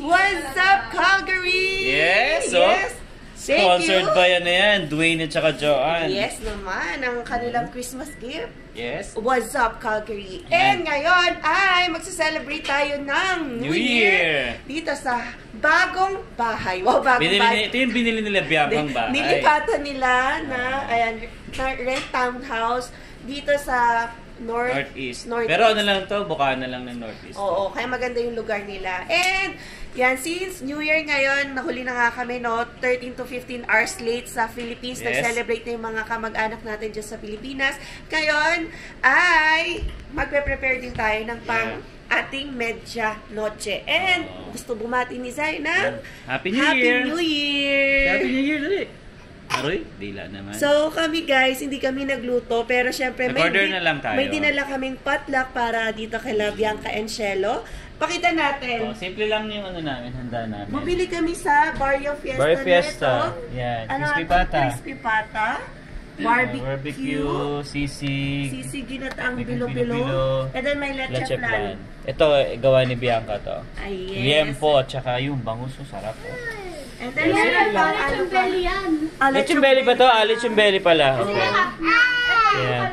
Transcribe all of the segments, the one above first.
What's up, Calgary? Yes, so yes. Sponsored by ano yan, Dwayne at saka Joanne. Yes naman, ang kanilang Christmas gift. Yes. What's up, Calgary? And ngayon ay magsa-celebrate tayo ng New Year dito sa bagong bahay. Wow, bagong bahay. Ito yung binili nila Biancaang bahay. Nilipatan nila na, ayan, na rent townhouse dito sa Northeast. Pero ano lang to, Bukana lang ng Northeast. Oo, kaya maganda yung lugar nila. And, yan, since New Year ngayon, nahuli na nga kami, no, 13 to 15 hours late sa Philippines. Yes. Nag-celebrate na yung mga kamag-anak natin dyan sa Pilipinas. Ngayon, ay magpe-prepare din tayo ng pang ating medya noche. And, gusto bumati ni Zay ng Happy New Year! New Year! Happy New Year ulit! Aroy, dila naman. So, kami guys, hindi kami nagluto, pero syempre Nag-order na lang tayo. May dinala kaming potluck para dito kay Bianca and Shelo. Pakita natin. Oh, simple lang yung ano namin, handa namin. Mabili kami sa Barrio Fiesta. Barrio Fiesta. Neto. Yan, Ano crispy ito? pata. Crispy pata. Barbecue. Sisig. Sisig ginataang May bilo-bilo. And then may leche plan. Ito, gawa ni Bianca to. Ay, yes. Liempo, at saka yung bangus, sarap po. And then meron pang Lechon belly yan. Lechon belly ba to? Lechon belly pala. Okay. Yeah.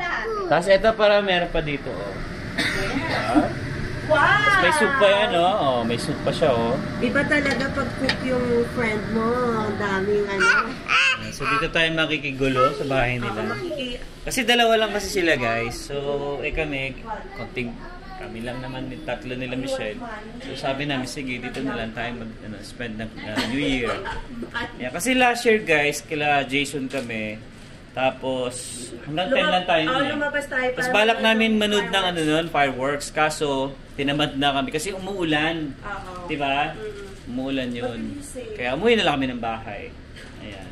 Tapos ito para meron pa dito. Oh. Wow! Tapos may soup pa yan, oh. Oh, may soup pa siya, oh. Iba talaga pag cook yung friend mo. Ang daming ano. So dito tayo makikigulo sa bahay nila. Kasi dalawa lang kasi sila, guys. So kami, kami lang naman, tatlo nila Michelle. So sabi namin, sige, dito na lang tayo mag-spend ng New Year. Yeah, kasi last year, guys, kila Jason kami. Tapos, hanggang 10 lang tayo. Lumabas tayo. Tapos balak namin manood ng fireworks. Kaso, tinamad na kami kasi umuulan. Diba? Umuulan yun. Kaya umuwi na lang kami ng bahay. Ayan.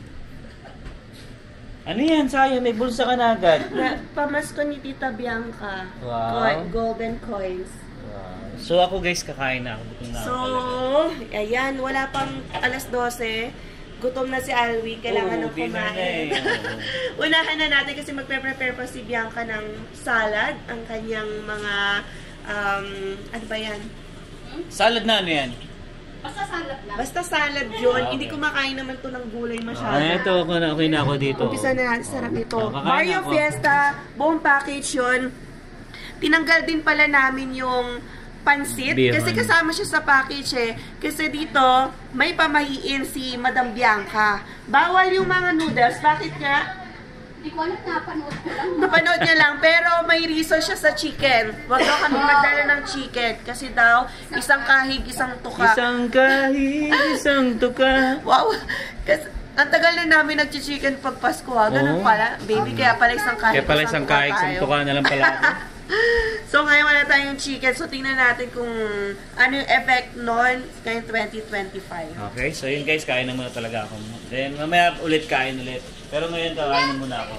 Ano yan? Sayang, may bulsa ka na agad. Pamasko ni Tita Bianca. Wow. Golden coins. Wow. So ako guys, kakain na ako. Gutom na So, ako ayan, wala pang alas 12. Gutom na si Alwi. Kailangan ng kumain. Unahan na natin kasi magpe-prepare pa si Bianca ng salad. Ang kanyang mga, ano ba yan? Salad na ano yan? Basta salad lang. Basta salad yun. Okay. Hindi kumakain naman to ng gulay masyado. Ito, okay na ako dito. Umpisa na natin, sarap nito. Kakain Barrio ako. Fiesta, buong package yun. Tinanggal din pala namin yung pansit. Beer Kasi man. kasama siya sa package eh. Kasi dito, may pamahiin si Madam Bianca. Bawal yung mga noodles. Bakit nga? Hindi ko alam, napanood ko lang. Napanood niya lang. Pero may reason siya sa chicken. Huwag daw kami magdala ng chicken. Kasi daw, isang kahig, isang tuka. Isang kahig, isang tuka. Wow! Kasi, ang tagal na namin nag-chicken pag Pasko ha. Ganun pala. Baby, kaya pala isang kahig, Kaya pala isang kahig, isang tayo. tuka na lang pala ako. So, ngayon wala tayong chicken. So, tingnan natin kung ano yung effect nun ngayong 2025. Okay, so yun guys, kain na muna talaga ako. Then mamaya ulit kain ulit. Pero ngayon kakain na muna ako.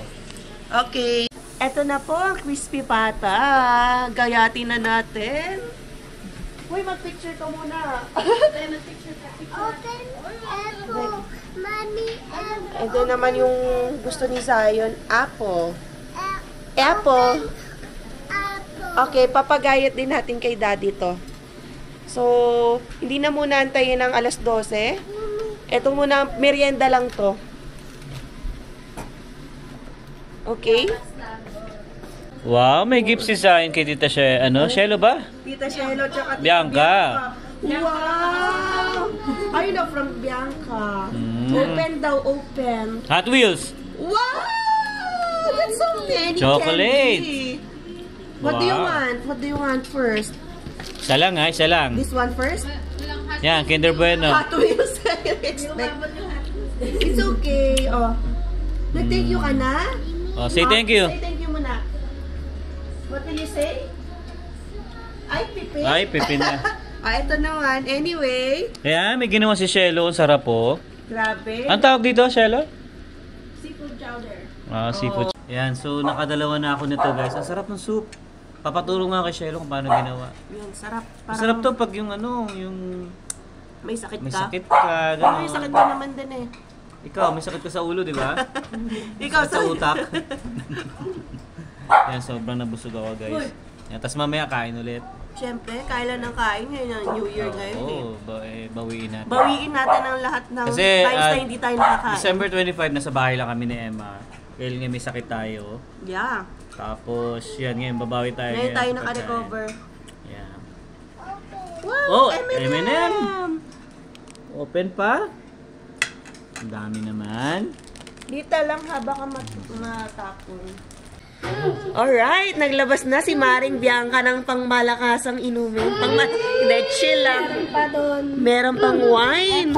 Okay. Eto na po ang crispy pata. Gayatin na natin. Uy, mag-picture ka muna. Open apple. Mommy, apple. Ito naman yung gusto ni Zion. Apple. Apple. Okay, papagayat din natin kay daddy to. So, hindi na muna antayin ng alas 12. Ito muna, merienda lang to. Okay? Wow, may gift si Zayn kay Tita Shelo ba? Tita Shelo, tsaka Tita Bianca. Wow! Ayun na, from Bianca. Open daw, open. Hot Wheels. Wow! That's so many Chocolate. candy. What do you Wow. want? What do you want first? Isa lang ha, isa lang. This one first? Yan, Kinder Bueno. Hot Wheels. Expect. It's okay. Oh. Nag-thank you ka na? Oh, say thank you. Say thank you muna. What will you say? Ay, pipi. Ay, pipi na. Ito naman. Anyway. Ayan, may ginawa si Shelo. Ang sarap po. Grabe. Ang tawag dito, Shelo? Seafood chowder. Seafood. Ayan, so nakadalawa na ako nito guys. Ang sarap ng soup. Papaturo nga kay Shelo kung paano ginawa. Yun, sarap. Masarap to pag yung yung May sakit ka. may sakit ka, gano'n. May sakit ka naman din eh. Ikaw, may sakit ka sa ulo, di ba? Ikaw Sa utak. Yan, sobrang nabusog ako guys. Yan, tapos mamaya kain ulit. Siyempre, kailan ng kain ngayon ang New Year ngayon eh. Oo, bawiin natin. Bawiin natin ang lahat ng Kasi, times na hindi tayo nakakain. December 25, nasa bahay lang kami ni Emma. Dahil nga may sakit tayo. Yeah. Tapos, yan ngayon, babawi tayo. Ngayon tayo sa naka-recover. pagkain. Yeah. Wow, Oh, M&M! Open pa? Ang dami naman. Dito lang haba ka matapon. Alright, naglabas na si Maring Bianca ng pangmalakasang inumin. Hindi, chill lang. Pa doon. Meron pang wine.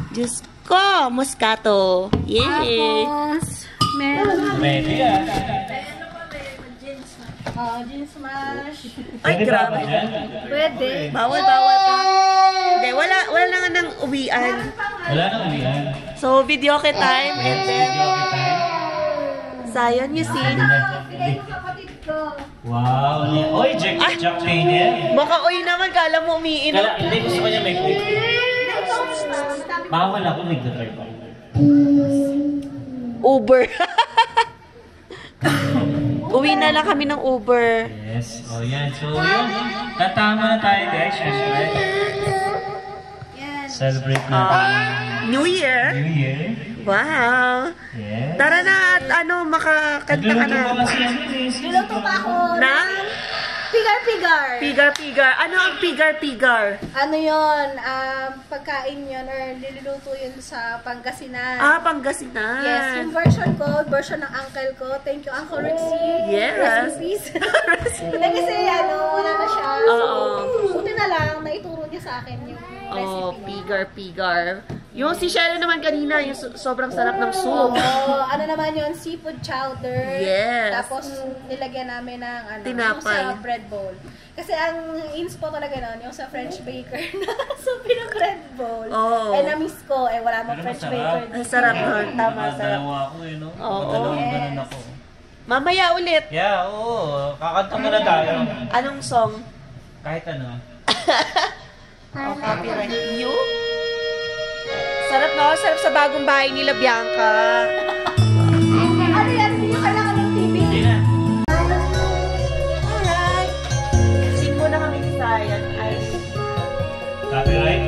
Diyos ko, Moscato. Yay! Tapos, meron. Pwede yan. Gin smash. Ay, grabe. Pwede. Bawal. Hindi, wala na nga ng uwian. Wala na umihan. So, video time. And then, Zion, you see? Kapatid ko. Wow. Oy, Jack Daniel. Baka uy naman, kala mo umiinom. Hindi, gusto ko niya may quick. Bawal ako, nag-drive ako. Uber. Uwi na lang kami ng Uber. Yes. Oh, yan. So, yun. Tatama na tayo, guys. Syempre. Celebrate natin New Year. New Year. Wow. Yes. Tara na at makakanta ka na. Niluto pa ako. Na? Pigar-pigar. Pigar-pigar. Ano ang pigar-pigar? Ano yun? Pagkain yun or niluluto yun sa Pangasinan. Pangasinan. Yes, yung version ng uncle ko. Thank you, Uncle Rexy. Yes. Rest in peace. Hindi kasi, wala na siya. So, buti na lang, naituro niya sa akin yung recipe. Pigar-pigar. Yung si Shella naman kanina, yung sobrang sarap ng soup. Ano naman yun? Seafood chowder. Yes. Tapos, nilagyan namin ng Tinapay. yung sa bread bowl. Kasi ang inspo talaga nun, yung sa French baker na sa pinag-bread bowl. Oh. Na-miss ko, wala mo French baker. Ang sarap nun. Tama, sarap. Dalawa ako no? Oo. Dalawang ganun ako. Mamaya ulit. Yeah, oo. Kakanta mo na tayo. Anong song? Kahit ano. Copyright. You? Sarap no? Sarap sa bagong bahay nila, Bianca. Ano yan? Hindi nyo kailangan ng TV. Hindi na. Alright. Sing mo na kami ni Zion. Ay. Copyright.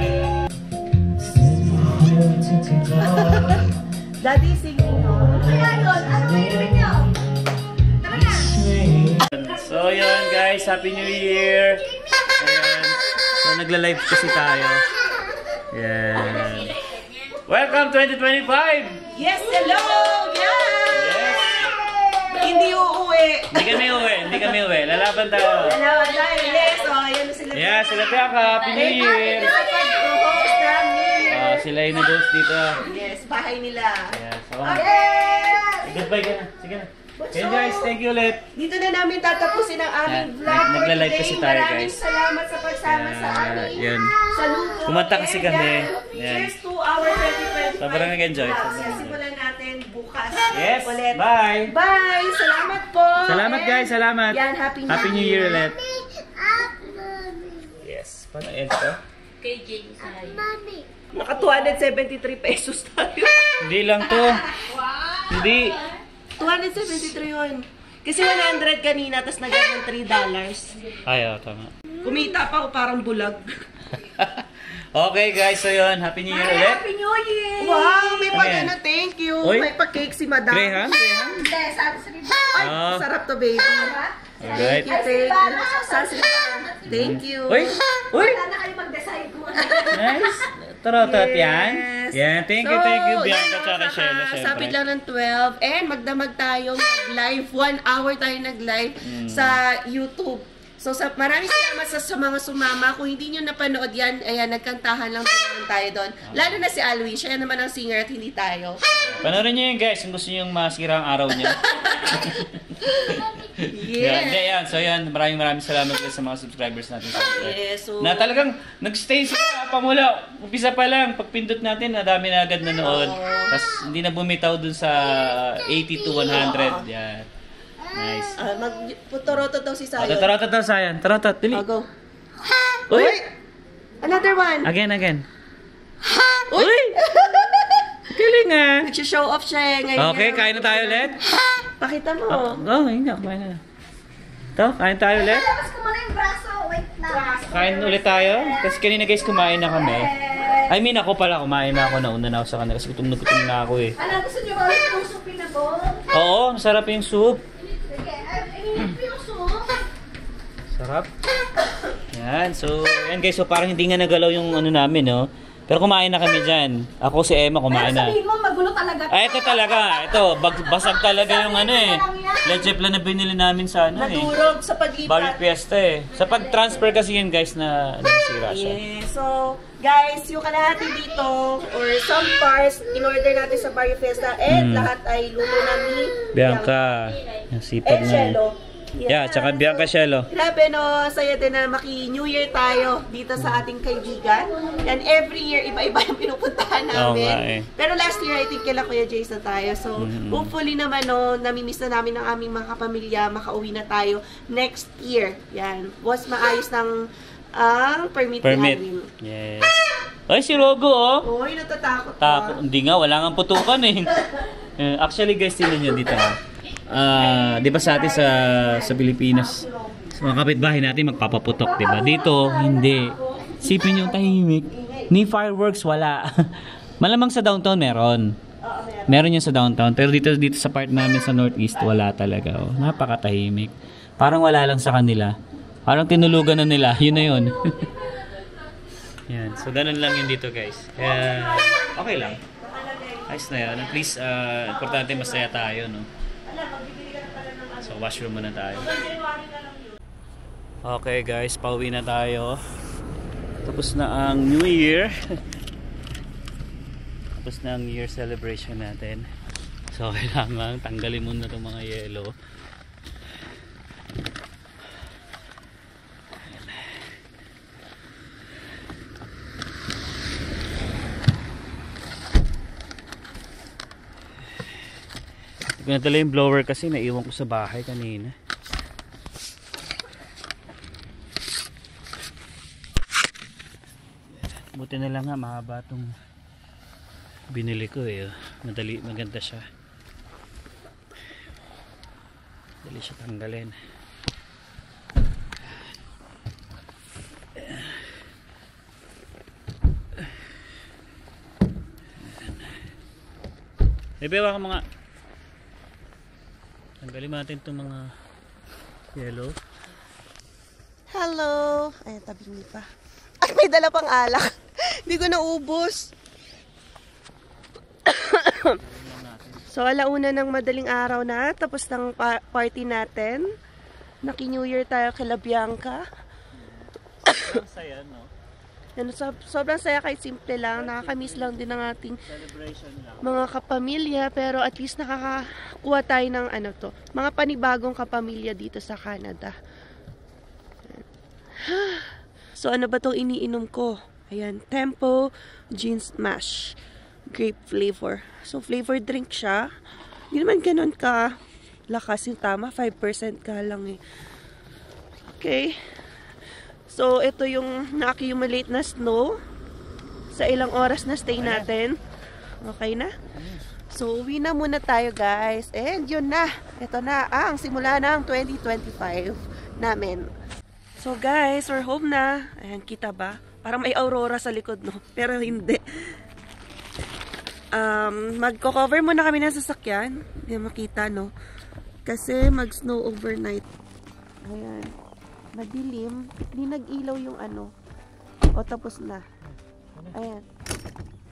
Daddy, singing no? Ano yan yun? Ano yung nyo? Tara na! So yun guys, Happy New Year! Ayan. So nagla-live kasi tayo. Yan. Welcome 2025! Yes, hello! Yes! Hindi uuwi. Hindi kami uwi. Lalaban tayo. Hello, dahil yes. Ayan na sila. Yeah, sila Bianca. Happy New Year! Host ng New Year. Sila yung nag-host dito. Yes, bahay nila. Yeah, so, Yes! goodbye ka na. Sige na. Okay guys, thank you ulit. Dito na namin tatapusin ang aming vlog for Nagla-live today. kasi tayo, Maraming guys. salamat sa pagsama sa amin. Yan. Sa luto. Kumanta kasi And kami. yan, Cheers to our 2025. Sobrang nag-enjoy. Simulan natin bukas. Yes, Ulit. bye! Bye! Salamat po! Salamat guys, salamat! Yan, Happy New Year ulit! Yes, paano end to? Naka 273 pesos tayo. Hindi lang to. Hindi. 273 yun. Kasi 100 kanina, tapos nagawin $3. Ayaw, tama. Kumita pa ako parang bulag. Okay guys, so yun. Happy New Year ulit. Happy New Year! Wow, may Ano yan? thank you. Uy. May pa-cake si Madam. Graham? Hindi, sabi sa rin. Ay, Ah. sarap to, baby. Alright. Thank you. Thank you. Uy! Uy! Wala na kayo mag-decide kung ano. Nice! Tarotot yan. Yes. Yan, thank you, Bianca tsaka Shella, syempre. Sapit lang ng 12. And magdamag tayo mag-live. 1 hour tayo nag-live sa YouTube. So, maraming salamat sa mga sumama. Kung hindi nyo napanood yan, ayan, nagkantahan lang naman tayo doon. Lalo na si Alwin. Siya naman ang singer at hindi tayo. Panoorin nyo yun guys, kung gusto nyo yung masira ang araw nyo. Yes. Yan. So yan, maraming salamat guys sa mga subscribers natin. Yes, so- Na talagang nag-stay sila pamula. Umpisa pa lang, pagpindot natin, nadami na agad nanood. Tapos hindi na bumitaw dun sa 80 to 100. Yan. Nice. Mag-puturoto daw si Sayon. Tarotot daw, Sayan. Tarotot, dili. Go. Uy! Another one. Again. Uy! Galing ah. Nag-show off siya eh. Ngayon Okay, niya. kain na tayo ulit. Pakita mo. Oh, hindi na. Kumain na. To, kain tayo ulit. Labas ko muna yung braso. Wait lang. Kain ulit tayo. Kasi kanina guys, kumain na kami. I mean, ako pala, kumain na ako. Nauna na ako sa kanila kasi gutom na ako eh. Ano, gusto niyo ba ulit yung soup na to? Oo, masarap yung soup. Sige, ininip yung soup. Sarap. Yan, so, yan guys, so parang hindi nga nagalaw yung ano namin, no? Pero kumain na kami dyan. Ako si Emma kumain na. Sabihin mo, magulo talaga. Ay, ito talaga. Ito, basag talaga yung ano eh. Leche plan na binili namin sa ano eh. Nadurog sa Barrio paglipat. Fiesta eh. Sa pag-transfer kasi yun guys na nasira siya. Yeah. So, guys, yung kalahati dito, or some parts, in-order natin sa Barrio Fiesta, and lahat ay luto namin. Bianca. Yung sipag And na. Shelo. Yeah, tsaka Bianca Shelo. Grabe no, saya din na maki-New Year tayo dito sa ating kaibigan. And every year, iba-iba yung pinupuntahan Oo namin. nga eh. Pero last year, I think kila Kuya Jason tayo. So, hopefully naman no, namimiss na namin ang aming mga kapamilya, makauwi na tayo next year. Yan. Was maayos ng permit Permit. namin. Yes. Ay, si Rogo oh. Uy, natatakot Tako, hindi nga, wala nga putukan eh. Actually guys, tingnan nyo dito ha. Di ba sa atin sa Pilipinas, sa mga kapitbahay natin magpapaputok, di ba? Dito, hindi. Sipin yung tahimik. Ni fireworks, wala. Malamang sa downtown meron. Meron yun sa downtown. Pero dito sa part namin sa Northeast, wala talaga. Oh. Napakatahimik. Parang wala lang sa kanila. Parang tinulugan na nila. Yun na yun. Yan. So, ganun lang yun dito guys. Okay lang. Ayos na yun. At least, importante masaya tayo, no? So, washroom muna tayo. Okay guys, pauwi na tayo. Tapos na ang New Year. Tapos na ang New Year celebration natin. So, kailangan tanggalin muna itong mga yelo. Hindi ko nadala yung blower kasi naiwan ko sa bahay kanina. Buti na lang nga mahaba itong binili ko eh. Madali, maganda siya. Dali siya tanggalin. Bebewa ka mga tanggalin natin itong mga yellow. Hello! Ay, tabing niya pa. Ay, may dala pang alak. Hindi ko naubos. So, alauna ng madaling araw na. Tapos ng party natin. Naki-New Year tayo kila Bianca. Ang saya, no? Yan, sobrang saya kahit simple lang. Nakakamiss lang din ng ating Celebration lang. mga kapamilya. Pero at least nakakakuha tayo ng mga panibagong kapamilya dito sa Canada. So, ano ba itong iniinom ko? Ayan, Tempo Gin Smash. Grape flavor. So, flavored drink siya. Hindi naman ganun ka lakas yung tama. 5% ka lang eh. Okay. So, ito yung na-accumulate na snow sa ilang oras na stay natin. Okay na? So, uwi na muna tayo guys. And yun na. Ito na ang simula ng 2025 namin. So guys, we're home na. Ayan, kita ba? Parang may aurora sa likod, no? Pero hindi. Magko-cover muna kami ng sasakyan. Hindi makita, no? Kasi mag-snow overnight. Ayan. Madilim. Hindi nag-ilaw yung O, tapos na. Ayan.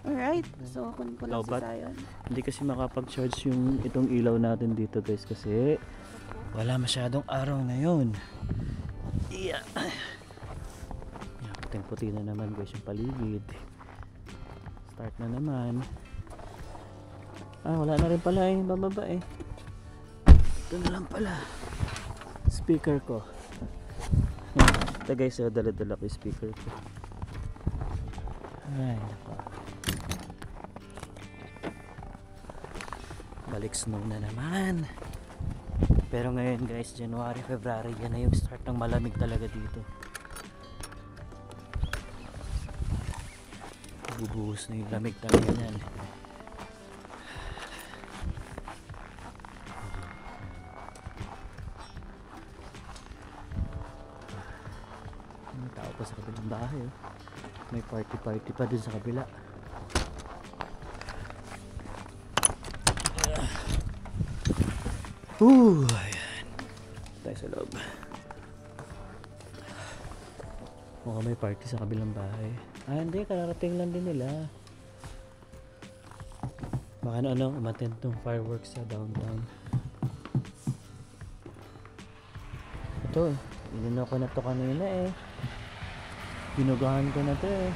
Alright. So, kunin ko lang si Zion. Hindi kasi makapag-charge yung itong ilaw natin dito guys kasi wala masyadong araw ngayon. Yeah. Puting-puti na naman guys yung paligid. Start na naman. Wala na rin pala yung bababa eh. Ito na lang pala. Speaker ko. Ito guys, dala-dala ko yung speaker ko. Ay, nako. Balik snow na naman. Pero ngayon guys, January, February, yan na yung start ng malamig talaga dito. Bubuhos na yung lamig talaga yan. May party pa dun sa kabila. Ayan. Tayo sa loob. Mukhang may party sa kabilang bahay. Hindi, kararating lang din nila. Baka ano, umattend tong fireworks sa downtown. Ito, inino ko na to kanina eh. Binugahan ko na to eh.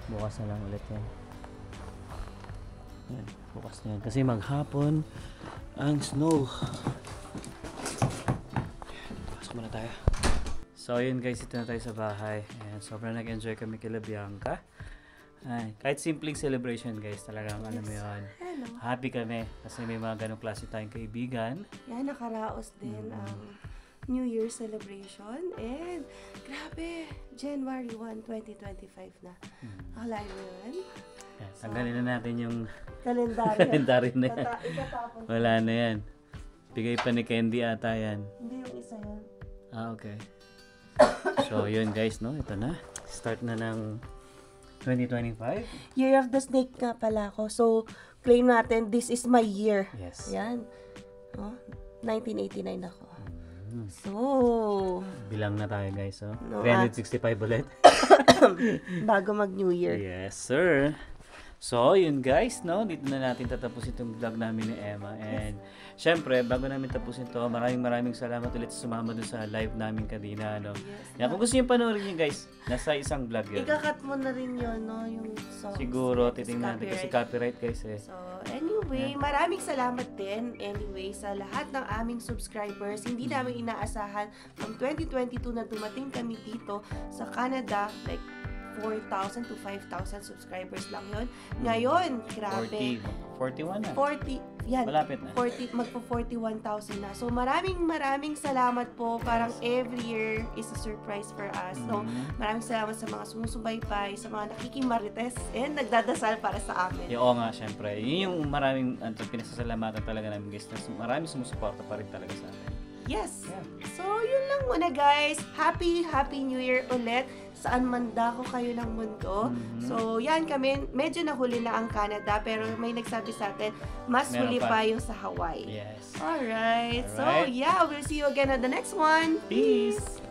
Bukas na lang ulit yan. Yan, bukas na yan. Kasi maghapon ang snow. Pasok muna tayo. So yun guys, ito na tayo sa bahay. Ayan, sobrang nag-enjoy kami kila Bianca. Ay, kahit simpleng celebration guys, talagang alam mo yun. Hello. Happy kami kasi may mga ganong klase tayong kaibigan. Yan, nakaraos din ang New Year celebration. And, grabe, January 1, 2025 na. Akala mo yun? Yan, tanggalin na natin yung Kalendaryo. na yan. Ikatapon. Wala na yan. Bigay pa ni Candy ata yan. Hindi yung isa yun. Okay. So, yun guys, no? Ito na. Start na ng 2025. Year of the Snake nga pala ako. So, claim natin, this is my year. Yes. Yan. Oh, 1989 ako. So, Bilang na tayo guys, oh. No, 365 ulit. bago mag-New Year. Yes, sir. So, yun guys, no? Dito na natin tatapusin itong vlog namin ni Emma. And, syempre, bago namin tapusin to, maraming salamat ulit sa sumama dun sa live namin kanina, no? Yes. Yan, kung gusto nyo panoorin yun guys, nasa isang vlog yun. Ikakat mo na rin yun, no? Yung songs. Siguro, Kasi titingnan natin kasi copyright guys eh. So, anyway, maraming salamat din anyway sa lahat ng aming subscribers. Hindi namin inaasahan from 2022 na dumating kami dito sa Canada, like 4,000 to 5,000 subscribers lang yun. Ngayon, grabe. 41 na. 40, yan. Malapit na. 40, magpo-41,000 na. So, maraming salamat po. Parang every year is a surprise for us. So, maraming salamat sa mga sumusubaybay, sa mga nakikimarites, and nagdadasal para sa amin. Oo nga, syempre. Yun yung maraming pinasasalamatan talaga namin guys. Maraming sumusuporta pa rin talaga sa amin. Yes. Yeah. So, yun lang muna guys. Happy New Year ulit. Saan man dako kayo ng mundo. So, yan kami. Medyo nahuli na ang Canada, pero may nagsabi sa atin, mas Meron huli pa. pa yung sa Hawaii. Yes. Alright. So, Alright. yeah. We'll see you again on the next one. Peace!